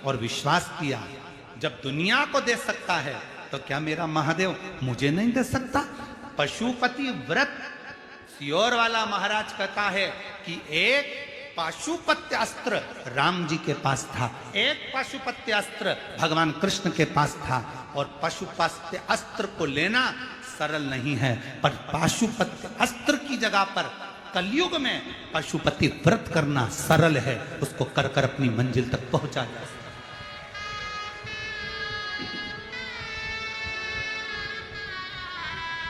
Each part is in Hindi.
और विश्वास किया, जब दुनिया को दे सकता है तो क्या मेरा महादेव मुझे नहीं दे सकता? पशुपति व्रत सियोर वाला महाराज कहता है कि एक पाशुपत्य अस्त्र राम जी के पास था, एक पाशुपत्य अस्त्र भगवान कृष्ण के पास था, और पाशुपत्य अस्त्र को लेना सरल नहीं है, पर पाशुपत्य अस्त्र की जगह पर कलयुग में पशुपति व्रत करना सरल है। उसको कर कर अपनी मंजिल तक पहुंचा जा सकता।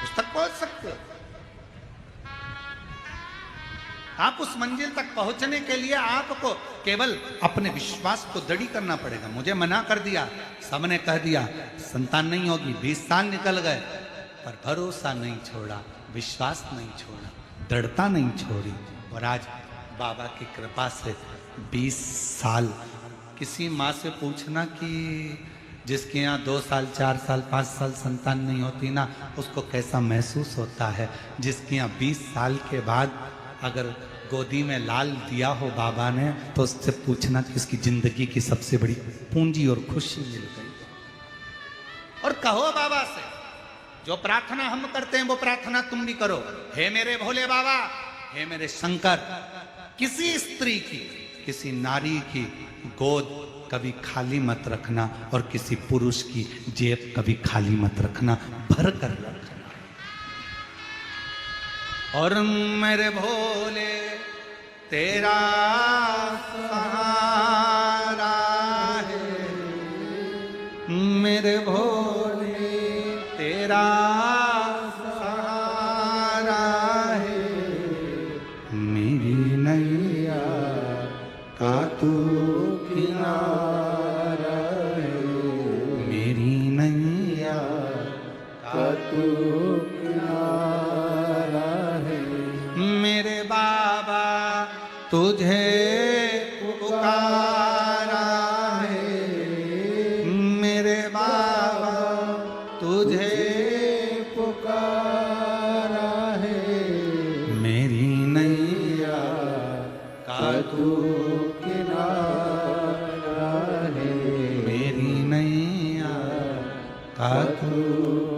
उस तक पहुंच सकते हो आप। उस मंजिल तक पहुंचने के लिए आपको केवल अपने विश्वास को दृढ़ करना पड़ेगा। मुझे मना कर दिया, सबने कह दिया संतान नहीं होगी, 20 साल निकल गए, पर भरोसा नहीं छोड़ा, विश्वास नहीं छोड़ा, दृढ़ता नहीं छोड़ी, और आज बाबा की कृपा से 20 साल। किसी माँ से पूछना कि जिसके यहाँ 2 साल 4 साल 5 साल संतान नहीं होती ना, उसको कैसा महसूस होता है। जिसके यहाँ 20 साल के बाद अगर गोदी में लाल दिया हो बाबा ने, तो उससे पूछना कि उसकी जिंदगी की सबसे बड़ी पूंजी और खुशी मिल गई। और कहो बाबा से, जो प्रार्थना हम करते हैं वो प्रार्थना तुम भी करो। हे मेरे भोले बाबा, हे मेरे शंकर, किसी स्त्री की, किसी नारी की गोद कभी खाली मत रखना, और किसी पुरुष की जेब कभी खाली मत रखना, भर कर रखना। और मेरे भोले तेरा सहारा है, मेरे भोले तेरा सहारा है, मेरी नैया का तू किनारा है, मेरी नैया का तू किनारा है। मेरे बाबा तुझे पुकारा है, मेरे बाबा तुझे पुकारा है, मेरी नैया का तू किनारा है, मेरी नैया का तू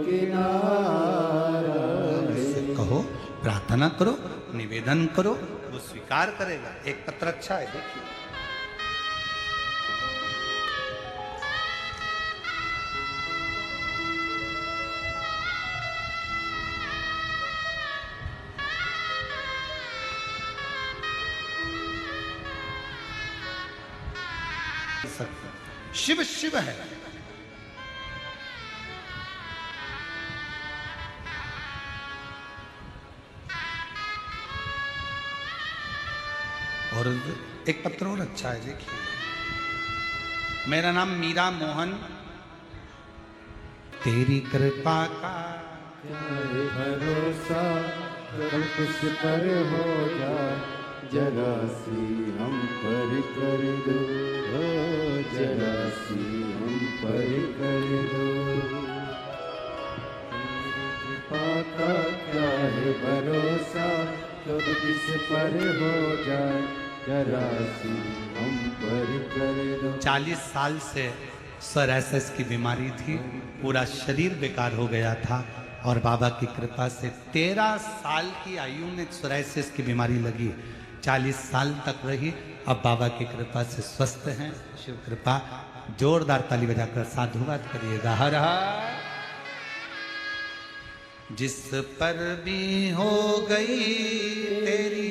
किनारा है। कहो, प्रार्थना करो, निवेदन करो, वो स्वीकार करेगा। एक पत्र अच्छा है, देखिए। शिव शिव है, और एक पत्र और अच्छा है, देखिए। मेरा नाम मीरा मोहन, तेरी कृपा का भरोसा कब कुछ पर हो जाए, जरा सी हम पर कर दो, जरा सी हम पर कर दो। कृपा का क्या है भरोसा, कब किस पर हो जाए, जरा सी हम पर कर दो। 40 साल से सोरायसिस की बीमारी थी, पूरा शरीर बेकार हो गया था, और बाबा की कृपा से 13 साल की आयु में सोरायसिस की बीमारी लगी, 40 साल तक रही। अब बाबा की कृपा से स्वस्थ हैं, शिव कृपा। जोरदार ताली बजाकर साधुवाद करिएगा। हर हर। जिस पर भी हो गई तेरी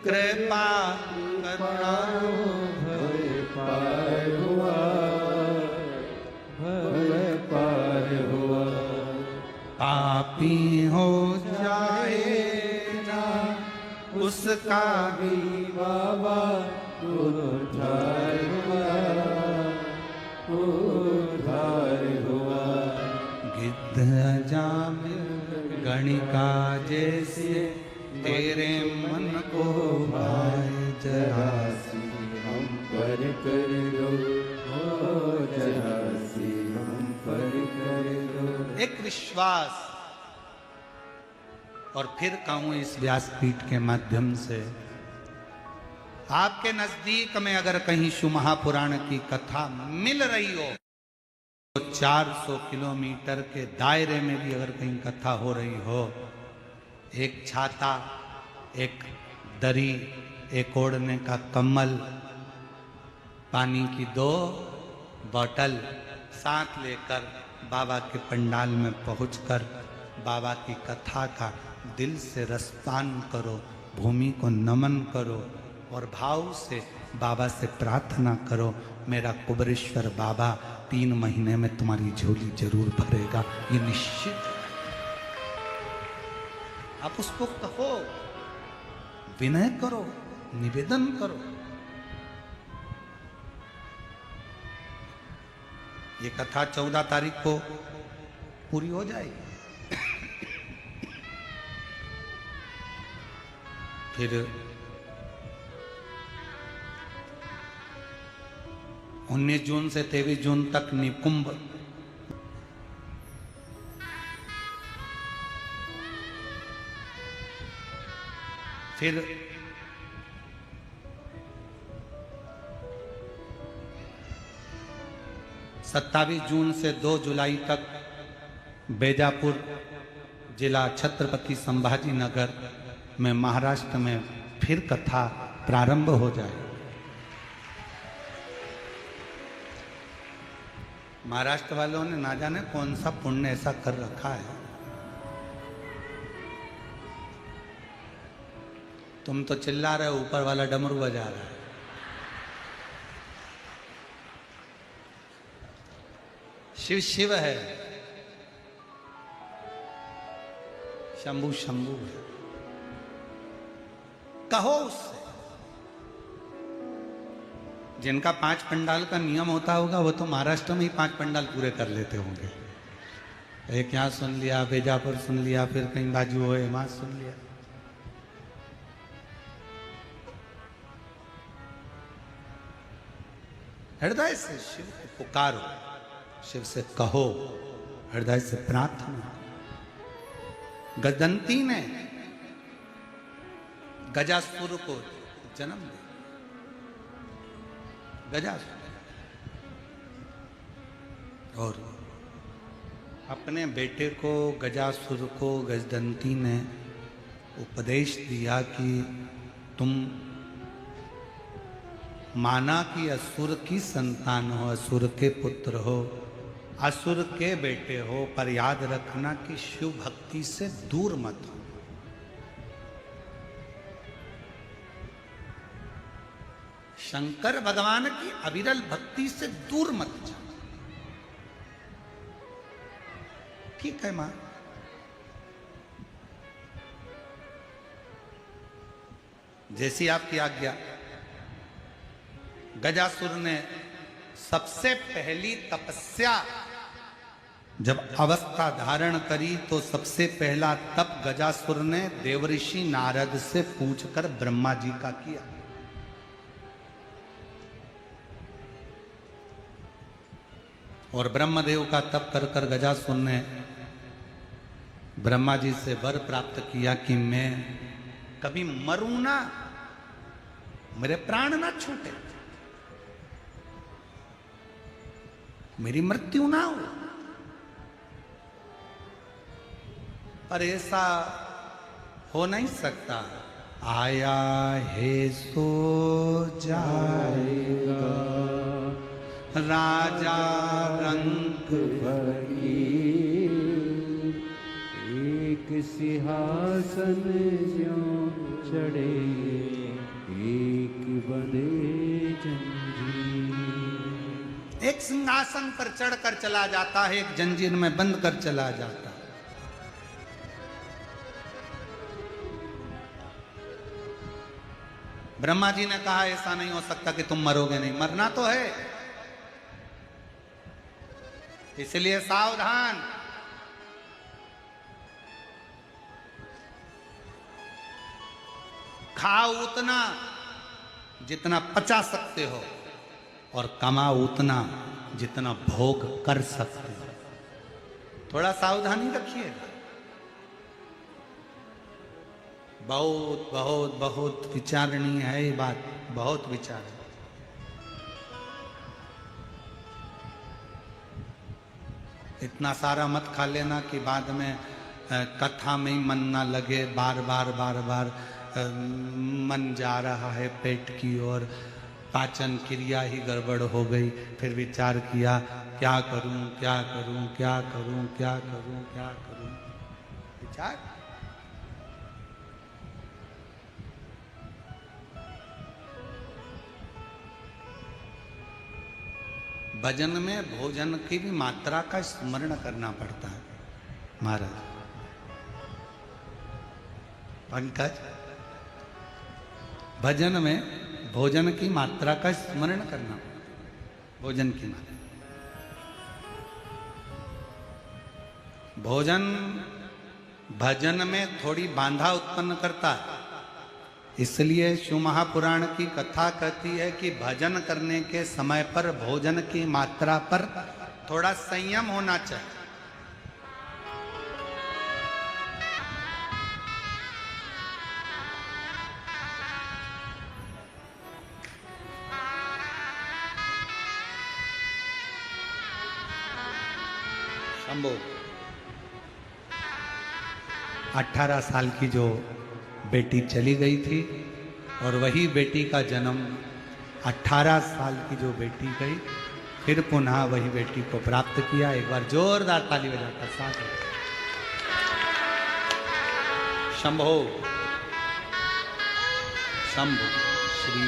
कृपा, करुणा भय पार हुआ, भय पार हुआ। पापी हो जाए ना उसका भी बाबा उद्धार हुआ, उद्धार हुआ। गिद्ध जामिल गणिका जैसे तेरे मन को भाए, जरा सी हम पर कर दो, जरा सी हम पर कर दो। एक विश्वास। और फिर कहूँ इस व्यासपीठ के माध्यम से, आपके नजदीक में अगर कहीं शिव महापुराण की कथा मिल रही हो, तो 400 किलोमीटर के दायरे में भी अगर कहीं कथा हो रही हो, एक छाता, एक दरी, एक ओढ़ने का कम्बल, पानी की 2 बोतल साथ लेकर बाबा के पंडाल में पहुंचकर बाबा की कथा का दिल से रसपान करो, भूमि को नमन करो और भाव से बाबा से प्रार्थना करो, मेरा कुबरेश्वर बाबा 3 महीने में तुम्हारी झोली जरूर भरेगा, ये निश्चित है। आप उसको कहो, विनय करो, निवेदन करो। ये कथा 14 तारीख को पूरी हो जाएगी। फिर 19 जून से 23 जून तक निकुंभ, फिर 27 जून से 2 जुलाई तक बेजापुर जिला छत्रपति संभाजी नगर में महाराष्ट्र में फिर कथा प्रारंभ हो जाए। महाराष्ट्र वालों ने ना जाने कौन सा पुण्य ऐसा कर रखा है, तुम तो चिल्ला रहे हो, ऊपर वाला डमरू बजा रहा है। शिव शिव है, शंभु शंभु है। कहो उससे। जिनका 5 पंडाल का नियम होता होगा वो तो महाराष्ट्र में ही 5 पंडाल पूरे कर लेते होंगे। एक यहाँ सुन लिया, बेजापुर सुन लिया, फिर कहीं बाजू हो वहां सुन लिया। हृदय से शिव को पुकारो, शिव से कहो, हृदय से प्रार्थना। गजदंती ने गजासुर को जन्म दिया। गजासुर और अपने बेटे को, गजासुर को गजदंती ने उपदेश दिया कि तुम माना कि असुर की संतान हो, असुर के पुत्र हो, असुर के बेटे हो, पर याद रखना कि शिव भक्ति से दूर मत हो। शंकर भगवान की अविरल भक्ति से दूर मत जाओ। ठीक है मां, जैसी आपकी आज्ञा। गजासुर ने सबसे पहली तपस्या जब अवस्था धारण करी तो सबसे पहला तप गजासुर ने देवऋषि नारद से पूछकर ब्रह्मा जी का किया। और ब्रह्मदेव का तप कर कर गजासुर ने ब्रह्मा जी से वर प्राप्त किया कि मैं कभी मरूं ना, मेरे प्राण ना छूटे, मेरी मृत्यु ना हो। पर ऐसा हो नहीं सकता। आया है सो जाएगा, राजा रंग फकीर, एक सिंहासन ज्यों चढ़े, एक बंधे जंजीर। एक सिंहासन पर चढ़कर चला जाता है, एक जंजीर में बंद कर चला जाता है। ब्रह्मा जी ने कहा ऐसा नहीं हो सकता कि तुम मरोगे नहीं, मरना तो है, इसलिए सावधान। खाओ उतना जितना पचा सकते हो और कमाओ उतना जितना भोग कर सकते हो। थोड़ा सावधानी रखिएगा। बहुत बहुत बहुत विचारणीय है ये बात। बहुत विचार है। इतना सारा मत खा लेना कि बाद में कथा में ही मन ना लगे, बार बार बार बार मन जा रहा है पेट की ओर, पाचन क्रिया ही गड़बड़ हो गई। फिर विचार किया क्या करूं क्या करूं क्या करूं क्या करूं क्या करूं, विचार। भजन में भोजन की भी मात्रा का स्मरण करना पड़ता है महाराज। पंकज, भजन में भोजन की मात्रा का स्मरण करना पड़ता है। भोजन की मात्रा, भोजन भजन में थोड़ी बांधा उत्पन्न करता है। इसलिए शिव महापुराण की कथा कहती है कि भजन करने के समय पर भोजन की मात्रा पर थोड़ा संयम होना चाहिए। शंभो, 18 साल की जो बेटी चली गई थी और वही बेटी का जन्म 18 साल की जो बेटी गई, फिर पुनः वही बेटी को प्राप्त किया। एक बार जोरदार ताली बजाकर साथ शंभो शंभो श्री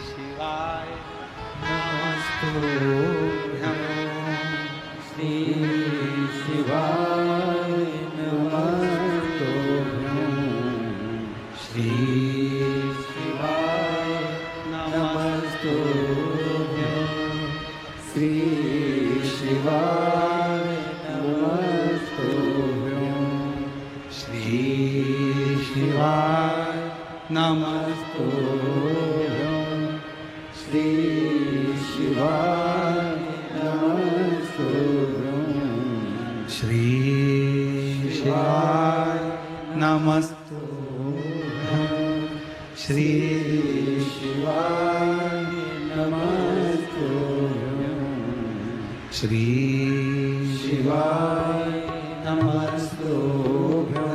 शिवाय नमस्तुभ्यं श्री शिवाय नमस्तुभ्यं श्री शिवाय नमस्तुभ्यं श्री शिवाय नमस्तुभ्यं श्री शिवाय नमस्तुभ्यं श्री शिवाय नमस्तुभ्यं श्री शिवाय नमस्तुभ्यं श्री शिवाय नमस्तुभ्यं श्री शिवाय नमस्तुभ्यं।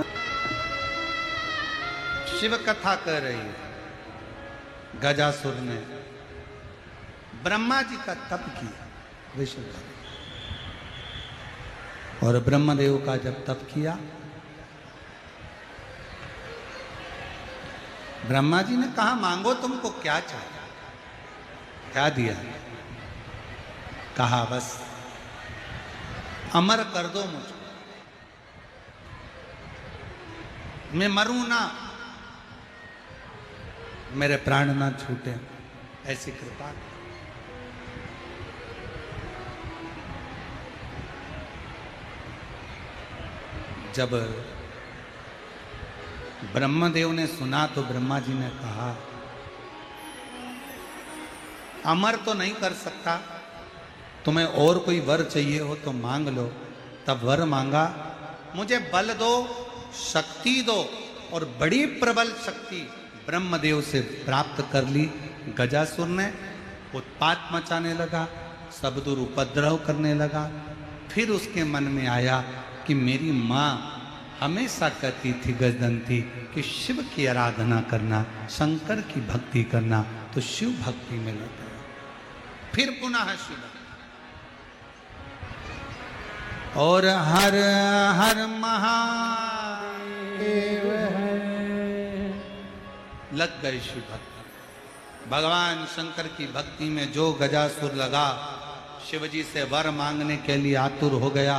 शिव कथा कह रही है। गजासुर ने ब्रह्मा जी का तप किया, विष्णु का, और ब्रह्मदेव का जब तप किया, ब्रह्मा जी ने कहा मांगो तुमको क्या चाहिए। क्या दिया? कहा बस अमर कर दो मुझको, मैं मरूं ना, मेरे प्राण ना छूटे, ऐसी कृपा। जब ब्रह्मदेव ने सुना तो ब्रह्मा जी ने कहा अमर तो नहीं कर सकता, तुम्हें और कोई वर चाहिए हो तो मांग लो। तब वर मांगा, मुझे बल दो, शक्ति दो, और बड़ी प्रबल शक्ति ब्रह्मदेव से प्राप्त कर ली। गजासुर ने उत्पात मचाने लगा, सब दूर उपद्रव करने लगा। फिर उसके मन में आया कि मेरी माँ हमेशा कहती थी गजदंती कि शिव की आराधना करना, शंकर की भक्ति करना, तो शिव भक्ति में लग गया। फिर पुनः शिव और हर हर महादेव लग गए शिव भक्त। भगवान शंकर की भक्ति में जो गजासुर लगा, शिवजी से वर मांगने के लिए आतुर हो गया।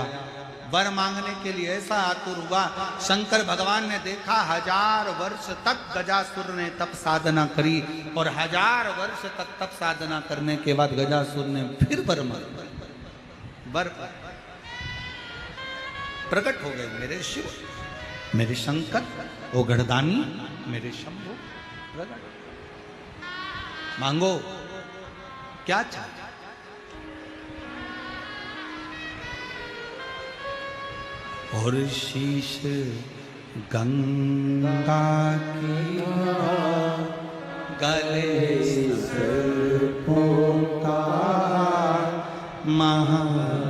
वर मांगने के लिए ऐसा आतुर हुआ, शंकर भगवान ने देखा 1000 वर्ष तक गजासुर ने तप साधना करी, और 1000 वर्ष तक तप साधना करने के बाद गजासुर ने फिर वर मांगा। वर प्रकट हो गए मेरे शिव, मेरे शंकर, ओ गढ़दानी, मेरे शंभु प्रकट। मांगो क्या चाहते? और शीश गंगा की गले सर्पों का हार, महा